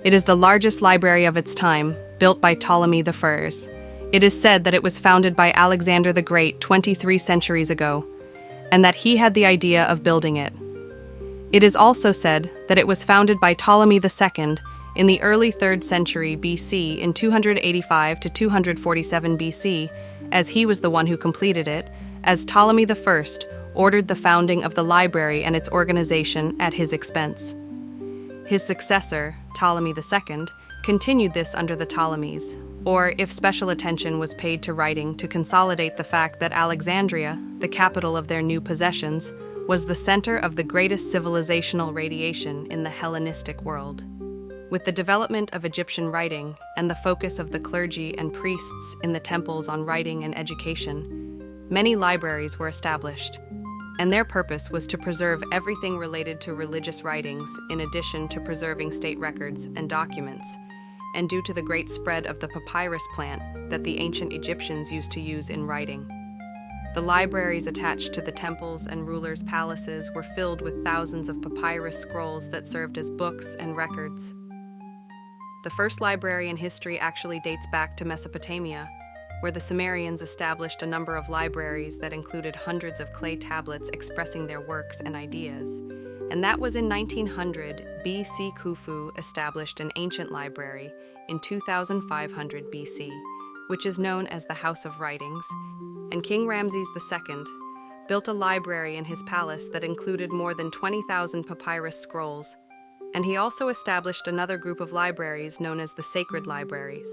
It is the largest library of its time, built by Ptolemy I. It is said that it was founded by Alexander the Great 23 centuries ago, and that he had the idea of building it. It is also said that it was founded by Ptolemy II in the early 3rd century BC in 285 to 247 BC, as he was the one who completed it, as Ptolemy I ordered the founding of the library and its organization at his expense. His successor, Ptolemy II, continued this under the Ptolemies, or if special attention was paid to writing to consolidate the fact that Alexandria, the capital of their new possessions, was the center of the greatest civilizational radiation in the Hellenistic world. With the development of Egyptian writing and the focus of the clergy and priests in the temples on writing and education, many libraries were established, and their purpose was to preserve everything related to religious writings in addition to preserving state records and documents, and due to the great spread of the papyrus plant that the ancient Egyptians used to use in writing. The libraries attached to the temples and rulers' palaces were filled with thousands of papyrus scrolls that served as books and records. The first library in history actually dates back to Mesopotamia, where the Sumerians established a number of libraries that included hundreds of clay tablets expressing their works and ideas. And that was in 1900 BC. Khufu established an ancient library in 2500 BC, which is known as the House of Writings, and King Ramses II built a library in his palace that included more than 20,000 papyrus scrolls, and he also established another group of libraries known as the Sacred Libraries.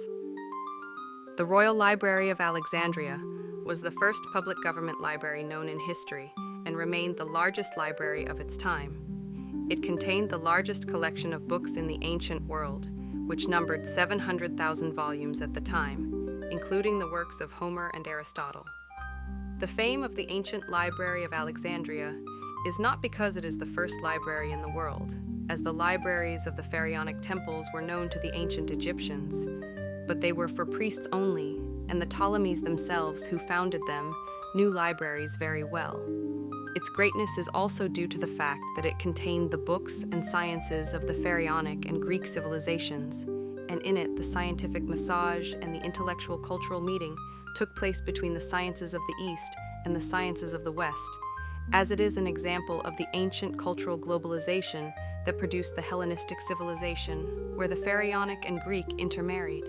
The Royal Library of Alexandria was the first public government library known in history and remained the largest library of its time. It contained the largest collection of books in the ancient world, which numbered 700,000 volumes at the time, including the works of Homer and Aristotle. The fame of the Ancient Library of Alexandria is not because it is the first library in the world, as the libraries of the pharaonic temples were known to the ancient Egyptians, but they were for priests only, and the Ptolemies themselves, who founded them, knew libraries very well. Its greatness is also due to the fact that it contained the books and sciences of the pharaonic and Greek civilizations, and in it the scientific massage and the intellectual cultural meeting took place between the sciences of the East and the sciences of the West, as it is an example of the ancient cultural globalization that produced the Hellenistic civilization, where the pharaonic and Greek intermarried.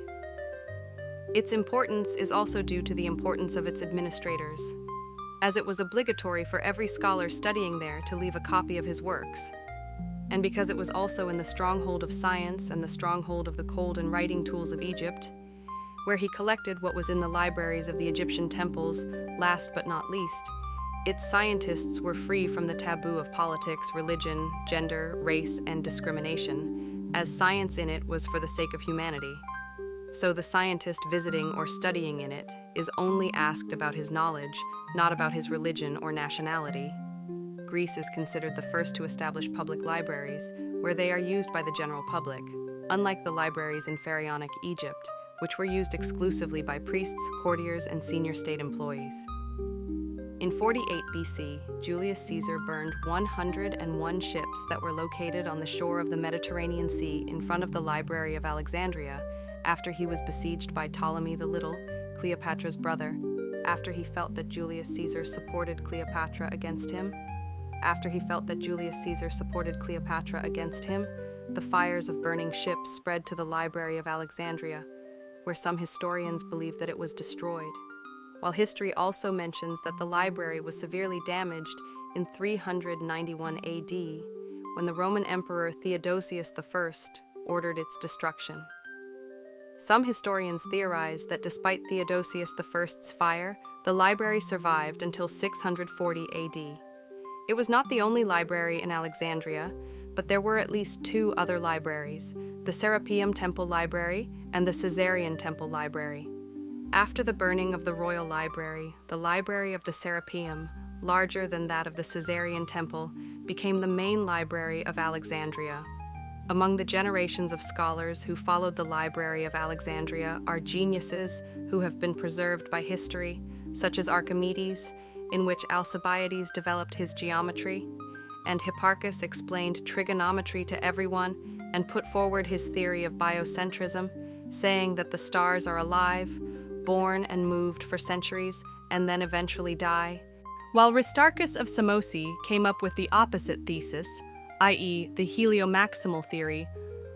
Its importance is also due to the importance of its administrators, as it was obligatory for every scholar studying there to leave a copy of his works, and because it was also in the stronghold of science and the stronghold of the code and writing tools of Egypt, where he collected what was in the libraries of the Egyptian temples. Last but not least, its scientists were free from the taboo of politics, religion, gender, race, and discrimination, as science in it was for the sake of humanity. So the scientist visiting or studying in it is only asked about his knowledge, not about his religion or nationality. Greece is considered the first to establish public libraries, where they are used by the general public, unlike the libraries in pharaonic Egypt, which were used exclusively by priests, courtiers, and senior state employees. In 48 BC, Julius Caesar burned 101 ships that were located on the shore of the Mediterranean Sea in front of the Library of Alexandria, after he was besieged by Ptolemy the Little, Cleopatra's brother, after he felt that Julius Caesar supported Cleopatra against him. The fires of burning ships spread to the Library of Alexandria, where some historians believe that it was destroyed, while history also mentions that the library was severely damaged in 391 AD, when the Roman Emperor Theodosius I ordered its destruction. Some historians theorize that despite Theodosius I's fire, the library survived until 640 AD. It was not the only library in Alexandria, but there were at least two other libraries, the Serapeum Temple Library and the Caesarean Temple Library. After the burning of the Royal Library, the Library of the Serapeum, larger than that of the Caesarean Temple, became the main library of Alexandria. Among the generations of scholars who followed the Library of Alexandria are geniuses who have been preserved by history, such as Archimedes, in which Alcibiades developed his geometry, and Hipparchus explained trigonometry to everyone, and put forward his theory of biocentrism, saying that the stars are alive, born and moved for centuries, and then eventually die. While Aristarchus of Samosi came up with the opposite thesis, i.e., the heliomaximal theory,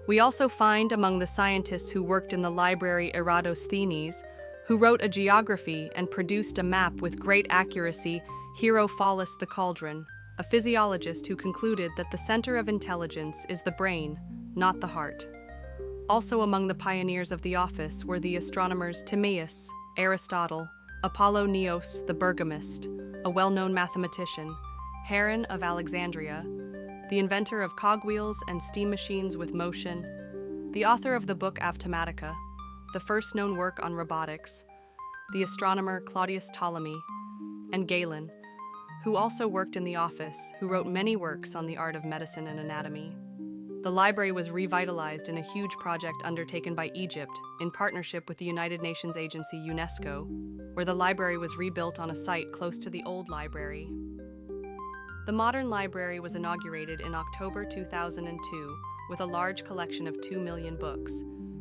we also find among the scientists who worked in the library Eratosthenes, who wrote a geography and produced a map with great accuracy, Herophilus the Cauldron, a physiologist who concluded that the center of intelligence is the brain, not the heart. Also among the pioneers of the office were the astronomers Timaeus, Aristotle, Apollonios the Bergamist, a well-known mathematician, Heron of Alexandria, the inventor of cogwheels and steam machines with motion, the author of the book Avtomatica, the first known work on robotics, the astronomer Claudius Ptolemy, and Galen, who also worked in the office, who wrote many works on the art of medicine and anatomy. The library was revitalized in a huge project undertaken by Egypt in partnership with the United Nations agency UNESCO, where the library was rebuilt on a site close to the old library. The modern library was inaugurated in October 2002 with a large collection of 2 million books,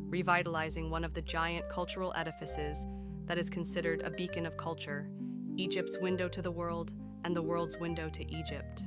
revitalizing one of the giant cultural edifices that is considered a beacon of culture, Egypt's window to the world and the world's window to Egypt.